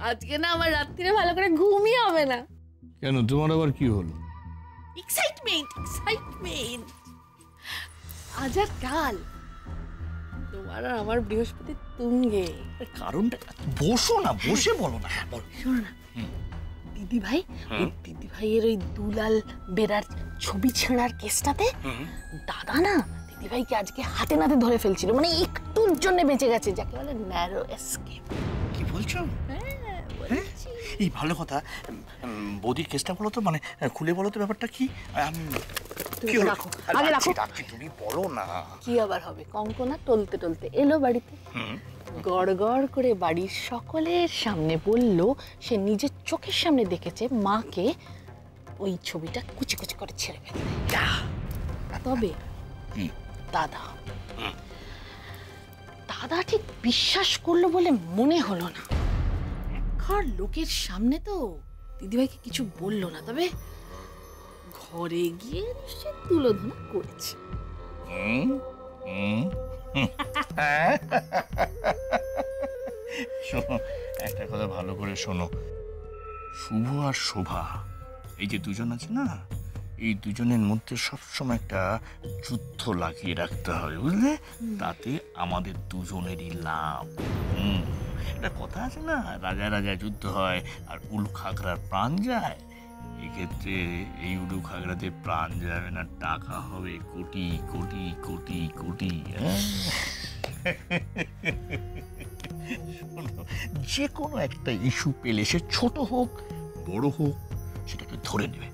আজকে না আমার রাত্রিরে ভালো করে ঘুমই হবে না। কেন, তোমার আবার কি হলো? এক্সাইটমেন্ট। আজ আর কাল তোমার আর আমার বৃহস্পতি তুঙ্গে। কারণটা বসো না, বসে বলো না। বলো। শোনো না দিদি ভাই, দিদি ভাইয়ের ওই দুলাল বেরার ছবি ছেঁড়ার কেসটাতে দাদা না দিদি ভাইকে আজকে হাতে নাতে ধরে ফেলছিল, মানে একটুর জন্য বেঁচে গেছে, যাকে বলে ন্যারো এসকেপ। কি বলছো? এই ভালো কথা। বৌদির কেসটা বলো তো, মানে খুলে বলো তো ব্যাপারটা কি। রাখো আগে রাখো, তুমি বলো না। কি আবার হবে, কঙ্কনা টলতে টলতে এলো বাড়িতে, গড় গড় করে বাড়ির সকলের সামনে বলল সে নিজের চোখের সামনে দেখেছে মাকে ওই ছবিটা কুচি কুচি করে ছেড়ে ফেলে। তবে দাদা দাদা ঠিক বিশ্বাস করলো বলে মনে হলো না। ঘর লোকের সামনে তো দিদিভাইকে কিছু বললো না, তবে ঘরে গিয়ে নিশ্চয় তুলোধনা করেছে। শোনো, একটা কথা ভালো করে শোনো। শুভ আর শোভা এই যে দুজন আছে না, এই দুজনের মধ্যে সবসময় একটা যুদ্ধ লাগিয়ে রাখতে হবে, বুঝলে? তাতে আমাদের দুজনেরই লাভ। একটা কথা আছে না, রাজায় রাজায় যুদ্ধ হয় আর উলু খাগড়ার প্রাণ যায়। এক্ষেত্রে এই উলু খাগড়াতে প্রাণ যাবে না, টাকা হবে কোটি কোটি কোটি কোটি। যে কোনো একটা ইস্যু পেলে, সে ছোট হোক বড় হোক, সেটাকে ধরে নেবে,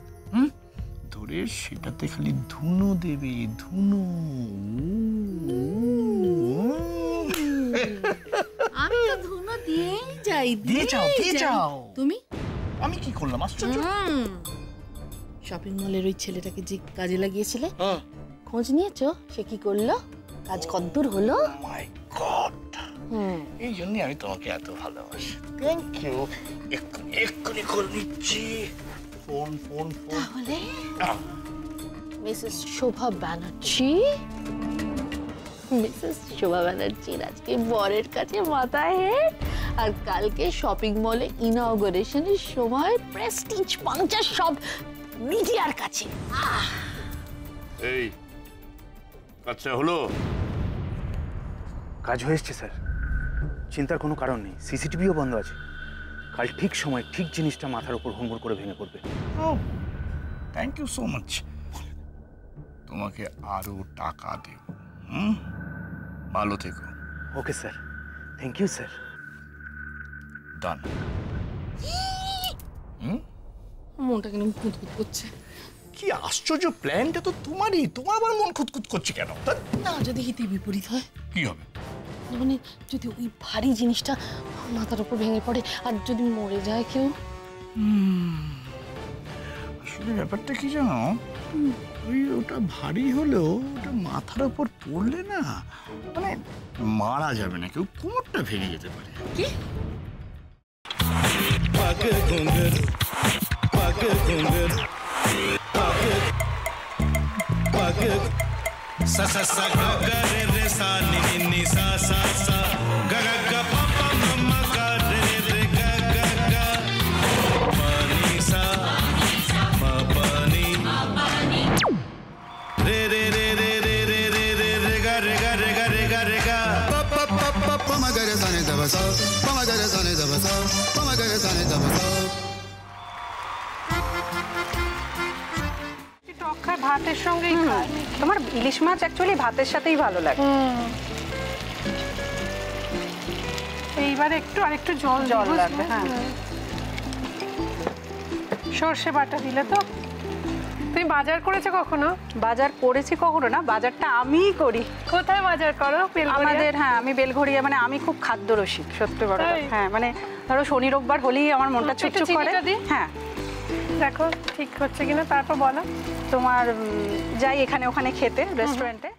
ধরে সেটাতে খালি ধুনো দেবে, ধুনো। আমি তো ধুনো দিয়েই যাই। দিয়ে যাও। তুমি? আমি কি করলাম আশ্চর্য? শপিং মলের ওই ছেলেটাকে যে কাজে লাগিয়েছিলে, খোঁজ নিয়েছো সে কি করলো, কাজ কতদূর হলো? মাই গড, এই জন্যই আমি তোমাকে এত ভালোবাসি। Thank you. এক্ষুনি করে নিচ্ছি ফোন। তাহলে মিসেস শোভা ব্যানার্জির আজকে বরের কাছে মাথায় হেড, আর কালকে শপিং মলে ইনঅগারেশনের সময় প্রেস্টিজ পাংচার সব মিডিয়ার কাছে। এই আচ্ছা হলো, কাজ হয়েছে স্যার, চিন্তার কোনো কারণ নেই। সিসিটিভিও বন্ধ আছে। কাল ঠিক সময় ঠিক জিনিসটা মাথার উপর হুঙ্গুর করে ভেঙে পড়বে। Thank you so much. তোমাকে আরো টাকা দেব। ভালো থেকো। Okay sir, thank you sir. Done. মনটা কেন খুঁতখুত করছে। কি আশ্চর্য, প্ল্যানটা তো তোমারই, তোমার আবার মন খুঁতখুত করছে কেন? না, যদি হিতে বিপরীত হয়? কি হবে? মানে যদি ওই ভারী জিনিসটা মাথার উপর ভেঙে পড়ে আর যদি মরে যায় কেউ? আসলে ব্যাপারটা কি জানো, ওটা ভারী হলেও ওটা মাথার উপর পড়লে না, মানে মারা যাবে না কেউ, কোমরটা ভেঙে যেতে পারে। কি? sa sa sa ga ga re re sa ni ni ni sa sa sa ga ga ga pa pa ma ma ga re re ga ga ga pa ni sa ma pa ni re re re re re re re re re ga re ga re ga re ga re ga pa pa pa pa pa ma ga re sa ni da ba sa pa ma ga re sa ni da ba sa pa ma ga re sa ni da ba sa ভাতের সঙ্গেই খায়। তোমার ইলিশ মাছ actually ভাতের সাথেই ভালো লাগে। এইবার আরেকটু জল লাগবে। হ্যাঁ, সর্ষে বাটা দিলে তো। তুমি বাজার করেছো কখনো? বাজার করেছি কখনো না, বাজারটা আমিই করি। কোথায় বাজার করো? আমাদের, হ্যাঁ, আমি বেলঘড়িয়া, মানে আমি খুব খাদ্যরসিক, সত্যি বড়। হ্যাঁ, মানে ধরো শনি রোববার হলেই আমার মনটা চুপচুপ করে। হ্যাঁ, দেখো ঠিক হচ্ছে কিনা, তারপর বলো। তোমার যাই এখানে ওখানে খেতে, রেস্টুরেন্টে।